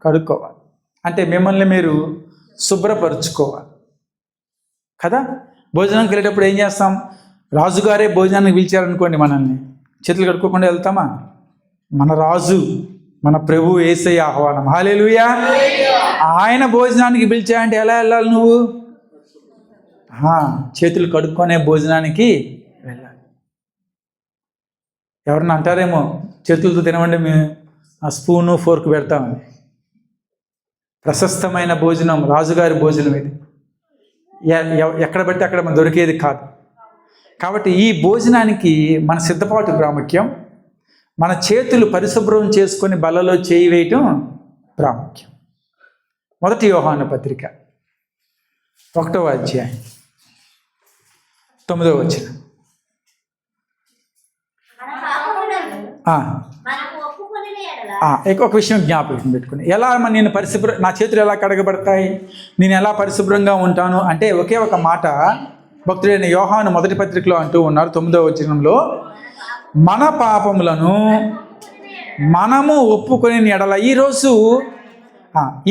కడుక్కోవాలి. అంటే మిమ్మల్ని మీరు శుభ్రపరుచుకోవాలి కదా. భోజనానికి వెళ్ళేటప్పుడు ఏం చేస్తాం? రాజుగారే భోజనానికి పిలిచారనుకోండి, మనల్ని చేతులు కడుక్కోకుండా వెళ్తామా? మన రాజు, మన ప్రభు యేసయ్య ఆహ్వానం. హల్లెలూయా. ఆయన భోజనానికి పిలిచాయంటే ఎలా వెళ్ళాలి? నువ్వు చేతులు కడుక్కొనే భోజనానికి వెళ్ళాలి. ఎవరన్నా అంటారేమో, చేతులతో తినమంటే మేము ఆ స్పూను ఫోర్క్ పెడతామని. ప్రశస్తమైన భోజనం, రాజుగారి భోజనం ఇది. ఎక్కడ పెడితే అక్కడ మనం దొరికేది కాదు. కాబట్టి ఈ భోజనానికి మన సిద్ధపాటు ప్రాముఖ్యం. మన చేతులు పరిశుభ్రం చేసుకొని బల్లలో చేయి వేయటం ప్రాముఖ్యం. మొదటి యోహాను పత్రిక 1వ అధ్యాయం 9వ వచనం. ఒక విషయం జ్ఞాపకం పెట్టుకుని, ఎలా నేను నా చేతులు ఎలా కడగబడతాయి, నేను ఎలా పరిశుభ్రంగా ఉంటాను అంటే ఒకే ఒక మాట భక్తుడైన యోహాను మొదటి పత్రికలో అంటూ ఉన్నారు 9వ వచనంలో, మన పాపములను మనము ఒప్పుకొని ఎడల.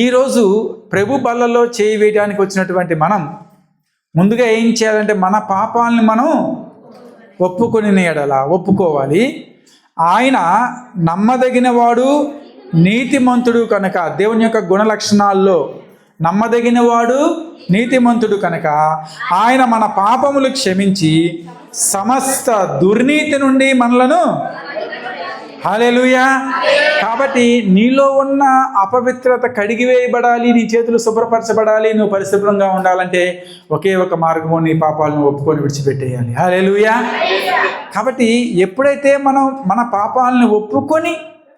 ఈరోజు ప్రభు బల్లలో చేయి వేయడానికి వచ్చినటువంటి మనం ముందుగా ఏం చేయాలంటే మన పాపాలని మనం ఒప్పుకొని ఎడల ఒప్పుకోవాలి. ఆయన నమ్మదగిన వాడు నీతిమంతుడు కనుక, దేవుని యొక్క గుణ లక్షణాల్లో నమ్మదగిన వాడు నీతిమంతుడు కనుక ఆయన మన పాపములు క్షమించి సమస్త దుర్నీతి నుండి మనలను, హల్లెలూయా. కాబట్టి నీలో ఉన్న అపవిత్రత కడిగివేయబడాలి, నీ చేతులు శుభ్రపరచబడాలి, నువ్వు పరిశుభ్రంగా ఉండాలంటే ఒకే ఒక మార్గము, నీ పాపాలను ఒప్పుకొని విడిచిపెట్టేయాలి. హల్లెలూయా. కాబట్టి ఎప్పుడైతే మనం మన పాపాలను ఒప్పుకొని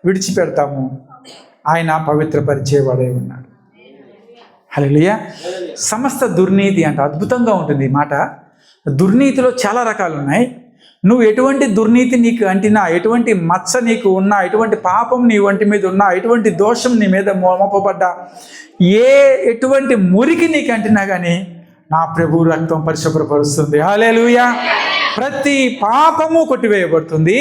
విడిచిపెడతామో ఆయన పవిత్రపరిచేవాడే ఉన్నాడు. హల్లెలూయా. సమస్త దుర్నీతి అంటే అద్భుతంగా ఉంటుంది ఈ మాట. దుర్నీతిలో చాలా రకాలు ఉన్నాయి. నువ్వు ఎటువంటి దుర్నీతి నీకు అంటినా, ఎటువంటి మచ్చ నీకు ఉన్నా, ఎటువంటి పాపం నీ ఒంటి మీద ఉన్నా, ఎటువంటి దోషం నీ మీద మోపబడ్డా, ఎటువంటి మురికి నీకు అంటినా కానీ నా ప్రభు రక్తం పరిశుభ్రపరుస్తుంది. హల్లెలూయా. ప్రతి పాపము కొట్టివేయబడుతుంది,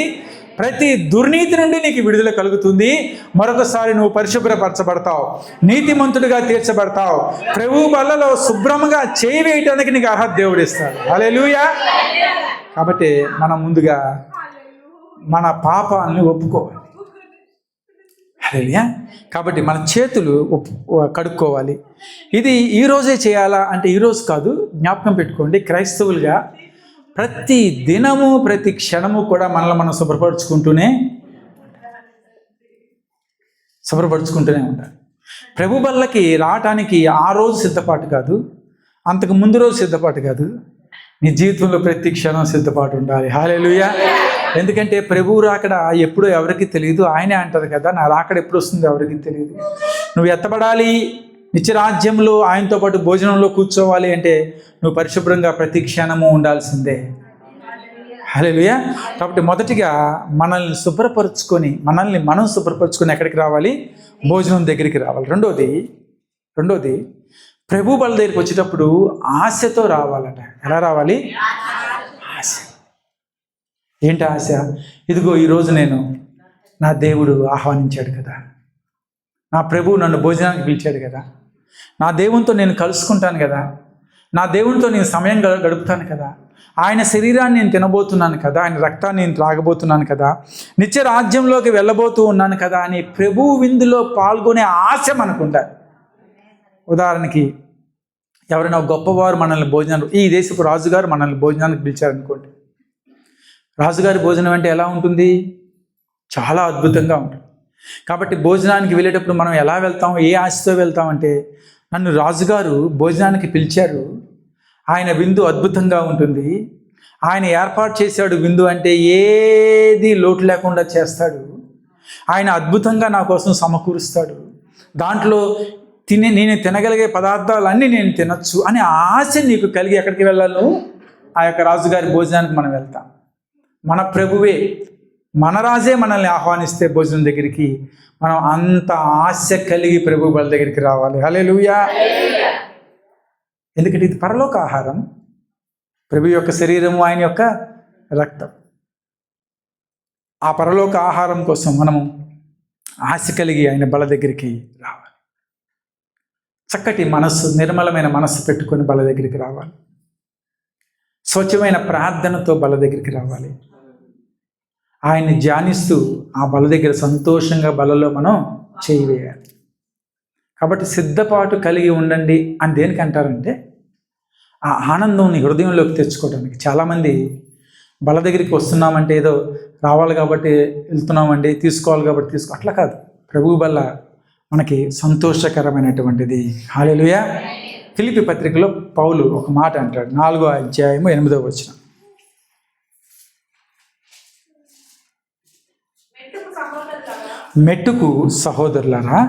ప్రతి దుర్నీతి నుండి నీకు విడుదల కలుగుతుంది. మరొకసారి నువ్వు పరిశుభ్రపరచబడతావు, నీతిమంతుడిగా తీర్చబడతావు. ప్రభు బల్లలో శుభ్రంగా చేయి వేయటానికి నీకు అర్హత దేవుడు ఇస్తాడు. హల్లెలూయా. కాబట్టి మనం ముందుగా మన పాపాలని ఒప్పుకోవాలి. హల్లెలూయా. కాబట్టి మన చేతులు కడుక్కోవాలి. ఇది ఈరోజే చేయాలా అంటే ఈరోజు కాదు, జ్ఞాపకం పెట్టుకోండి. క్రైస్తవులుగా ప్రతి దినము ప్రతి క్షణము కూడా మనల్ని మనం శుభ్రపరుచుకుంటూనే ఉండాలి. ప్రభు బల్లకి రావటానికి ఆ రోజు సిద్ధపాటు కాదు, అంతకు ముందు రోజు సిద్ధపాటు కాదు, నీ జీవితంలో ప్రతి క్షణం సిద్ధపాటు ఉండాలి. హల్లెలూయా. ఎందుకంటే ప్రభువు రాకడ ఎప్పుడో ఎవరికి తెలియదు. ఆయనే అంటారు కదా, నా రాకడ ఎప్పుడు వస్తుందో ఎవరికి తెలియదు. నువ్వు ఎత్తబడాలి, నిత్యరాజ్యంలో ఆయనతో పాటు భోజనంలో కూర్చోవాలి అంటే నువ్వు పరిశుభ్రంగా ప్రతి క్షణము ఉండాల్సిందే. హల్లెలూయా. కాబట్టి మొదటిగా మనల్ని మనం శుభ్రపరుచుకొని ఎక్కడికి రావాలి? భోజనం దగ్గరికి రావాలి. రెండోది ప్రభు బల్ల దగ్గరికి వచ్చేటప్పుడు ఆశతో రావాలట. ఎలా రావాలి? ఆశ. ఏంటి ఆశ? ఇదిగో ఈరోజు నేను నా దేవుడు ఆహ్వానించాడు కదా, నా ప్రభువు నన్ను భోజనానికి పిలిచాడు కదా, నా దేవునితో నేను కలుసుకుంటాను కదా, నా దేవునితో నేను సమయం గడుపుతాను కదా, ఆయన శరీరాన్ని నేను తినబోతున్నాను కదా, ఆయన రక్తాన్ని నేను త్రాగబోతున్నాను కదా, నిత్య రాజ్యంలోకి వెళ్ళబోతూ ఉన్నాను కదా అని ప్రభువు విందులో పాల్గొనే ఆశ మనకుండాలి. ఉదాహరణకి ఎవరైనా గొప్పవారు మనల్ని ఈ దేశపు రాజుగారు మనల్ని భోజనానికి పిలిచారనుకోండి. రాజుగారి భోజనం అంటే ఎలా ఉంటుంది? చాలా అద్భుతంగా ఉంటుంది. కాబట్టి భోజనానికి వెళ్ళేటప్పుడు మనం ఎలా వెళ్తాం, ఏ ఆశతో వెళ్తామంటే, నన్ను రాజుగారు భోజనానికి పిలిచారు, ఆయన విందు అద్భుతంగా ఉంటుంది, ఆయన ఏర్పాటు చేశాడు విందు అంటే ఏది లోటు లేకుండా చేస్తాడు, ఆయన అద్భుతంగా నా కోసం సమకూరుస్తాడు, దాంట్లో నేను తినగలిగే పదార్థాలన్నీ నేను తినచ్చు అనే ఆశ నీకు కలిగి ఎక్కడికి వెళ్ళాలి? ఆ యొక్క రాజుగారి భోజనానికి మనం వెళ్తాం. మన ప్రభువే, మన రాజే మనల్ని ఆహ్వానిస్తే భోజనం దగ్గరికి మనం అంత ఆశ కలిగి ప్రభు వాళ్ళ దగ్గరికి రావాలి. హల్లెలూయా. ఎందుకంటే ఇది పరలోక ఆహారం, ప్రభు యొక్క శరీరము, ఆయన యొక్క రక్తం. ఆ పరలోక ఆహారం కోసం మనము ఆశ కలిగి ఆయన బల దగ్గరికి రావాలి. చక్కటి మనస్సు, నిర్మలమైన మనస్సు పెట్టుకొని బల దగ్గరికి రావాలి. స్వచ్ఛమైన ప్రార్థనతో బల దగ్గరికి రావాలి. ఆయన్ని ధ్యానిస్తూ ఆ బల దగ్గర సంతోషంగా బలలో మనం చేయి వేయాలి. కాబట్టి సిద్ధపాటు కలిగి ఉండండి అని దేనికి అంటారంటే, ఆ ఆనందం నీ హృదయంలోకి తెచ్చుకోవడానికి. చాలామంది బల దగ్గరికి వస్తున్నామంటే ఏదో రావాలి కాబట్టి వెళ్తున్నామండి, తీసుకోవాలి కాబట్టి అట్లా కాదు. ప్రభువు బల్ల మనకి సంతోషకరమైనటువంటిది. హల్లెలూయా. ఫిలిప్పీ పత్రికలో పౌలు ఒక మాట అంటాడు, 4వ అధ్యాయము 8వ వచనం. మెట్టుకు సహోదరులారా,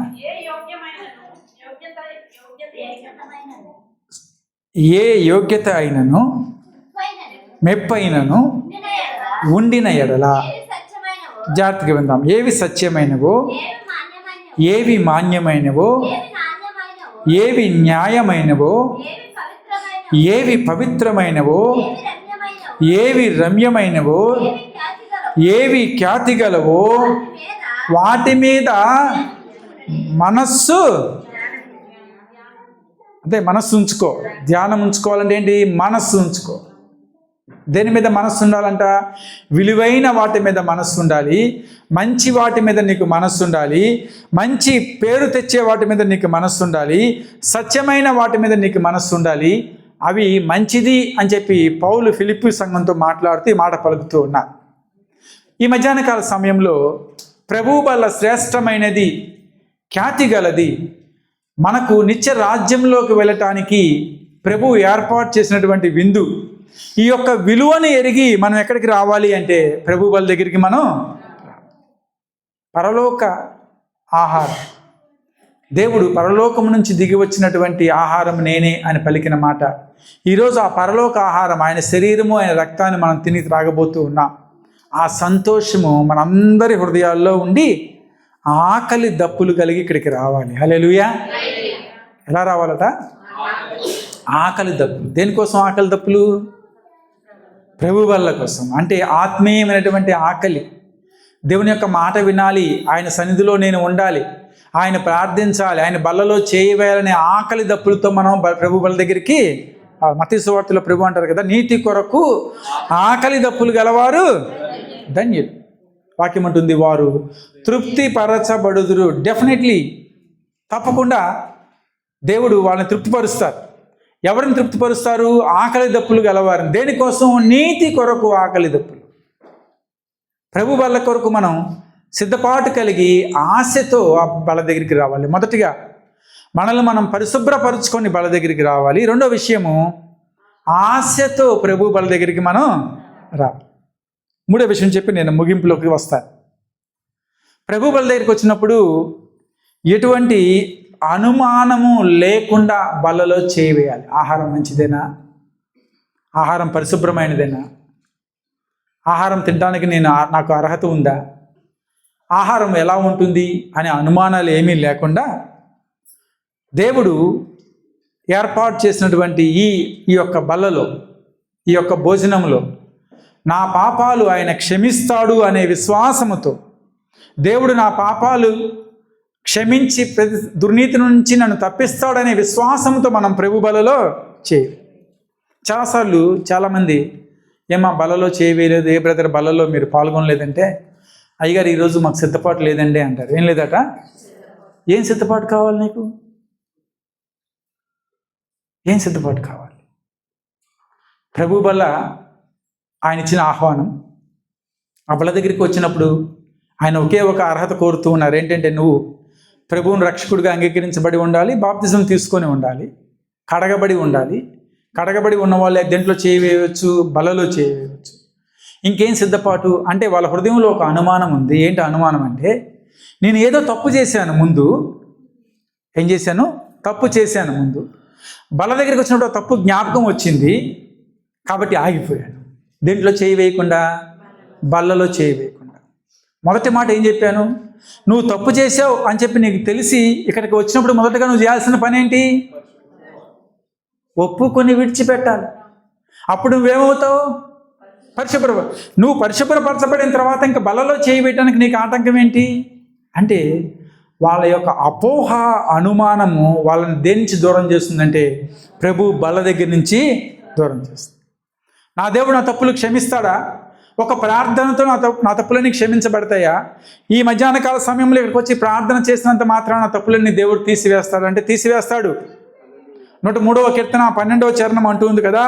ఏ యోగ్యత అయినను మెప్పైనను ఉండిన ఎడల, జాగ్రత్తగా విందాం, ఏవి సత్యమైనవో, ఏవి మాన్యమైనవో, ఏవి న్యాయమైనవో, ఏవి పవిత్రమైనవో, ఏవి రమ్యమైనవో, ఏవి ఖ్యాతి గలవో, వాటి మీద మనస్సు, అంటే మనస్సు ఉంచుకో. ధ్యానం ఉంచుకోవాలంటే ఏంటి? మనస్సు ఉంచుకో. దేని మీద మనస్సు ఉండాలంట? విలువైన వాటి మీద మనస్సు ఉండాలి, మంచి వాటి మీద నీకు మనస్సు ఉండాలి, మంచి పేరు తెచ్చే వాటి మీద నీకు మనస్సు ఉండాలి, సత్యమైన వాటి మీద నీకు మనస్సు ఉండాలి. అవి మంచిది అని చెప్పి పౌలు ఫిలిప్పీ సంఘంతో మాట్లాడుతూ ఈ మాట పలుకుతూ ఉన్నారు. ఈ మధ్యాహ్న కాల సమయంలో ప్రభువు వల్ల శ్రేష్టమైనది, ఖ్యాతి గలది, మనకు నిత్య రాజ్యంలోకి వెళ్ళటానికి ప్రభువు ఏర్పాటు చేసినటువంటి విందు. ఈ యొక్క విలువను ఎరిగి మనం ఎక్కడికి రావాలి అంటే ప్రభు వాళ్ళ దగ్గరికి మనం పరలోక ఆహారం. దేవుడు పరలోకం నుంచి దిగి వచ్చినటువంటి ఆహారం నేనే అని పలికిన మాట. ఈరోజు ఆ పరలోక ఆహారం, ఆయన శరీరము, ఆయన రక్తాన్ని మనం తిని త్రాగబోతూ ఉన్నాం. ఆ సంతోషము మనందరి హృదయాల్లో ఉండి ఆకలి దప్పులు కలిగి ఇక్కడికి రావాలి. హల్లెలూయా. ఎలా రావాలట? ఆకలి దప్పులు. దేనికోసం ఆకలి దప్పులు? ప్రభు వల్ల కోసం. అంటే ఆత్మీయమైనటువంటి ఆకలి. దేవుని యొక్క మాట వినాలి, ఆయన సన్నిధిలో నేను ఉండాలి, ఆయన ప్రార్థించాలి, ఆయన బల్లలో చేయవేయాలనే ఆకలి దప్పులతో మనం ప్రభు బల్ల దగ్గరికి. మత్తయి సువార్తలో ప్రభు అంటారు కదా, నీతి కొరకు ఆకలి దప్పులు గలవారు ధన్యులు. వాక్యం ఉంటుంది, వారు తృప్తి పరచబడుదురు. డెఫినెట్లీ, తప్పకుండా దేవుడు వాళ్ళని తృప్తిపరుస్తారు. ఎవరిని తృప్తిపరుస్తారు? ఆకలి దప్పులు గలవారిని. దేనికోసం? నీతి కొరకు ఆకలి దప్పులు. ప్రభు బల్ల కొరకు మనం సిద్ధపాటు కలిగి ఆశతో ఆ బల్ల దగ్గరికి రావాలి. మొదటిగా మనల్ని మనం పరిశుభ్రపరుచుకొని బల్ల దగ్గరికి రావాలి. రెండో విషయము, ఆశతో ప్రభు బల్ల దగ్గరికి మనం రావాలి. మూడో విషయం చెప్పి నేను ముగింపులోకి వస్తాను. ప్రభు బల్ల దగ్గరికి వచ్చినప్పుడు ఎటువంటి అనుమానము లేకుండా బల్లలో చేయవేయాలి. ఆహారం మంచిదేనా? ఆహారం పరిశుభ్రమైనదేనా? ఆహారం తినడానికి నాకు అర్హత ఉందా? ఆహారం ఎలా ఉంటుంది అనే అనుమానాలు ఏమీ లేకుండా దేవుడు ఏర్పాటు చేసినటువంటి ఈ యొక్క బల్లలో, ఈ యొక్క భోజనంలో నా పాపాలు ఆయన క్షమిస్తాడు అనే విశ్వాసముతో, దేవుడు నా పాపాలు క్షమించి ప్రతి దుర్నీతి నుంచి నన్ను తప్పిస్తాడనే విశ్వాసంతో మనం ప్రభు బలలో చేయాలి. చాలాసార్లు చాలామంది, ఏమా బలలో చేయవేయలేదు, ఏ బ్రదర్ బలలో మీరు పాల్గొనలేదంటే, అయ్యగారు ఈరోజు మాకు సిద్ధపాటు లేదండి అంటారు. ఏం లేదట? ఏం సిద్ధపాటు కావాలి నీకు? ఏం సిద్ధపాటు కావాలి? ప్రభు బల్ల ఆయన ఇచ్చిన ఆహ్వానం. ఆ బల్ల దగ్గరికి వచ్చినప్పుడు ఆయన ఒకే ఒక అర్హత కోరుతూ ఉన్నారు. ఏంటంటే, నువ్వు ప్రభువుని రక్షకుడిగా అంగీకరించబడి ఉండాలి, బాప్తిజం తీసుకొని ఉండాలి, కడగబడి ఉండాలి. కడగబడి ఉన్న వాళ్ళే దేంట్లో చేయవేయవచ్చు? బలలో చేయవేయవచ్చు. ఇంకేం సిద్ధపాటు అంటే, వాళ్ళ హృదయంలో ఒక అనుమానం ఉంది. ఏంటి అనుమానం అంటే, నేను ఏదో తప్పు చేశాను ముందు. ఏం చేశాను? తప్పు చేశాను ముందు. బల దగ్గరికి వచ్చినప్పుడు తప్పు జ్ఞాపకం వచ్చింది, కాబట్టి ఆగిపోయాను. దేంట్లో చేయి వేయకుండా? బల్లలో చేయి వేయకుండా. మొదటి మాట ఏం చెప్పాను? నువ్వు తప్పు చేసావు అని చెప్పి నీకు తెలిసి ఇక్కడికి వచ్చినప్పుడు మొదటగా నువ్వు చేయాల్సిన పని ఏంటి? ఒప్పుకొని విడిచిపెట్టాలి. అప్పుడు నువ్వేమవుతావు? నువ్వు పరిశుభ్రపరచబడిన తర్వాత ఇంకా బలలో చేయి వేయడానికి నీకు ఆటంకం ఏంటి అంటే, వాళ్ళ యొక్క అపోహ, అనుమానము వాళ్ళని దేని నుంచి దూరం చేస్తుందంటే, ప్రభు బల్ల దగ్గర నుంచి దూరం చేస్తుంది. నా దేవుడు నా తప్పులు క్షమిస్తాడా? ఒక ప్రార్థనతో నా తప్పులన్నీ క్షమించబడతాయా? ఈ మధ్యాహ్న కాల సమయంలో ఇక్కడికి వచ్చి ప్రార్థన చేసినంత మాత్రాన నా తప్పులన్నీ దేవుడు తీసివేస్తాడు అంటే తీసివేస్తాడు. 103వ కీర్తన 12వ చరణం అంటూ ఉంది కదా,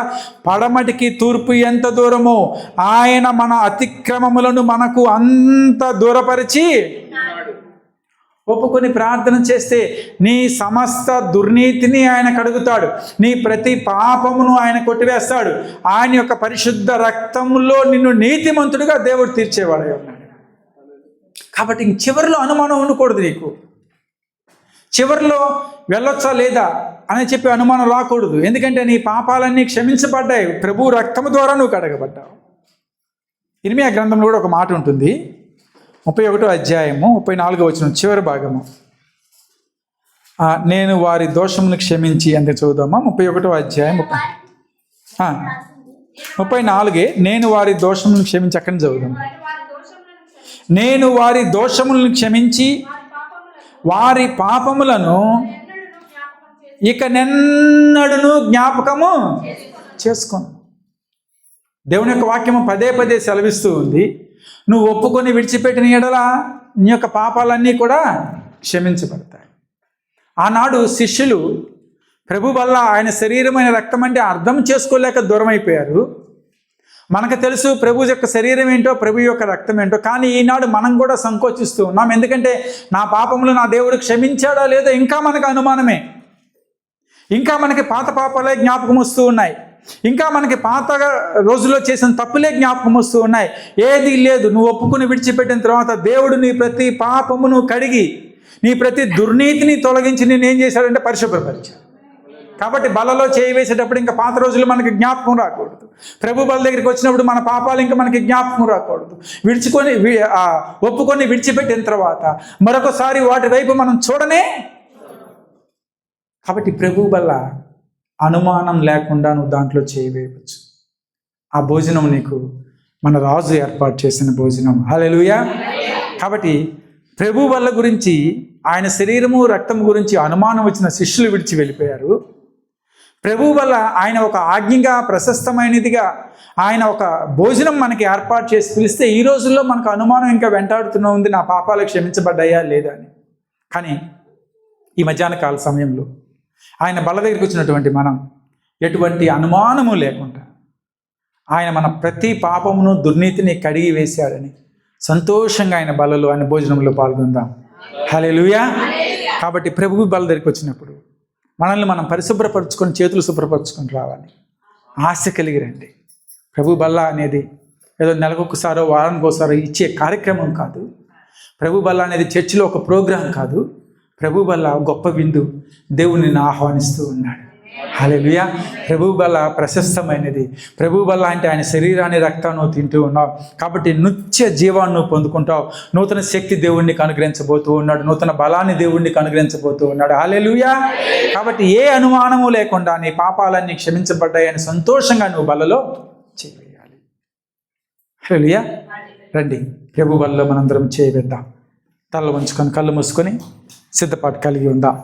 పడమటికి తూర్పు ఎంత దూరమో ఆయన మన అతిక్రమములను మనకు అంత దూరపరిచి. ఒప్పుకొని ప్రార్థన చేస్తే నీ సమస్త దుర్నీతిని ఆయన కడుగుతాడు, నీ ప్రతి పాపమును ఆయన కొట్టివేస్తాడు. ఆయన యొక్క పరిశుద్ధ రక్తంలో నిన్ను నీతిమంతుడిగా దేవుడు తీర్చేవాడు ఉన్నాడు. కాబట్టి ఇంక చివరిలో అనుమానం ఉండకూడదు నీకు. చివరిలో వెళ్ళొచ్చా లేదా, అని చెప్పి అనుమానం రాకూడదు. ఎందుకంటే నీ పాపాలన్నీ క్షమించబడ్డాయి, ప్రభు రక్తము ద్వారా నువ్వు కడగబడ్డావు. ఇర్మియా గ్రంథంలో కూడా ఒక మాట ఉంటుంది, 31వ అధ్యాయము 34వ వచనం చివరి భాగము. నేను వారి దోషమును క్షమించి అంటే చదువుదామా. 31వ అధ్యాయం 34 నేను వారి దోషములను క్షమించి, అక్కడి నుంచి చదువుదాం. నేను వారి దోషములను క్షమించి వారి పాపములను ఇక నెన్నడును జ్ఞాపకము చేసుకోను. దేవుని యొక్క వాక్యము పదే పదే సెలవిస్తూ ఉంది, నువ్వు ఒప్పుకొని విడిచిపెట్టిన ఎడల నీ యొక్క పాపాలన్నీ కూడా క్షమించబడతాయి. ఆనాడు శిష్యులు ప్రభు వల్ల ఆయన శరీరమైన రక్తం అంటే అర్థం చేసుకోలేక దూరం అయిపోయారు. మనకు తెలుసు ప్రభు యొక్క శరీరం ఏంటో, ప్రభు యొక్క రక్తం ఏంటో, కానీ ఈనాడు మనం కూడా సంకోచిస్తూ ఉన్నాం. ఎందుకంటే నా పాపములు నా దేవుడు క్షమించాడో లేదో ఇంకా మనకు అనుమానమే. ఇంకా మనకి పాత పాపాలే జ్ఞాపకం వస్తూ ఉన్నాయి, ఇంకా మనకి పాత రోజుల్లో చేసిన తప్పులే జ్ఞాపకం వస్తూ ఉన్నాయి. ఏది లేదు, నువ్వు ఒప్పుకుని విడిచిపెట్టిన తర్వాత దేవుడు నీ ప్రతి పాపమును కడిగి నీ ప్రతి దుర్నీతిని తొలగించి నేను ఏం చేశాడంటే పరిశుభ్రపరిచాడు. కాబట్టి బలలో చేయి వేసేటప్పుడు ఇంకా పాత రోజులు మనకి జ్ఞాపకం రాకూడదు. ప్రభు బల దగ్గరికి వచ్చినప్పుడు మన పాపాలు ఇంకా మనకి జ్ఞాపకం రాకూడదు. ఒప్పుకొని విడిచిపెట్టిన తర్వాత మరొకసారి వాటి వైపు మనం చూడనే. కాబట్టి ప్రభు వల్ల అనుమానం లేకుండా నువ్వు దాంట్లో చేయవేయవచ్చు. ఆ భోజనం నీకు మన రాజు ఏర్పాటు చేసిన భోజనం. హల్లెలూయా. కాబట్టి ప్రభు వల్ల గురించి, ఆయన శరీరము రక్తము గురించి అనుమానం వచ్చిన శిష్యులు విడిచి వెళ్ళిపోయారు. ప్రభు వల్ల ఆయన ఒక ఆజ్ఞగా, ప్రశస్తమైనదిగా ఆయన ఒక భోజనం మనకి ఏర్పాటు చేసి పిలిస్తే ఈ రోజుల్లో మనకు అనుమానం ఇంకా వెంటాడుతూనే ఉంది, నా పాపాలు క్షమించబడ్డాయా లేదా అని. కానీ ఈ మధ్యాహ్న కాల సమయంలో ఆయన బల్ల దగ్గరికి వచ్చినటువంటి మనం ఎటువంటి అనుమానము లేకుండా ఆయన మన ప్రతి పాపమును దుర్నీతిని కడిగి వేశాడని సంతోషంగా ఆయన బలలో, ఆయన భోజనంలో పాల్గొందాం. హల్లెలూయా. కాబట్టి ప్రభు బల్ల దగ్గరికి వచ్చినప్పుడు మనల్ని మనం పరిశుభ్రపరచుకొని, చేతులు శుభ్రపరచుకొని రావాలి. ఆశ కలిగి రండి. ప్రభు బల్ల అనేది ఏదో నెలకొకసారో వారానికి ఒకసారో ఇచ్చే కార్యక్రమం కాదు. ప్రభు బల్ల అనేది చర్చిలో ఒక ప్రోగ్రాం కాదు. ప్రభు బల్ల గొప్ప విందు. దేవుని ఆహ్వానిస్తూ ఉన్నాడు. హల్లెలూయా. ప్రభు బల్ల ప్రశస్తమైనది. ప్రభు బల్ల అంటే ఆయన శరీరాన్ని, రక్తాన్ని నువ్వు తింటూ ఉన్నావు కాబట్టి నిత్య జీవాన్ని నువ్వు పొందుకుంటావు. నూతన శక్తి దేవుణ్ణి అనుగ్రహించబోతూ ఉన్నాడు, నూతన బలాన్ని దేవుణ్ణి అనుగ్రహించబోతూ ఉన్నాడు. హల్లెలూయా. కాబట్టి ఏ అనుమానము లేకుండా నీ పాపాలన్నీ క్షమించబడ్డాయని సంతోషంగా నువ్వు బల్లలో చేయాలి. హల్లెలూయా. రండి, ప్రభు బల్లలో మనందరం చేయవేద్దాం. తల వంచుకొని కళ్ళు మూసుకొని సిద్ధపాటు కలిగి ఉందాం.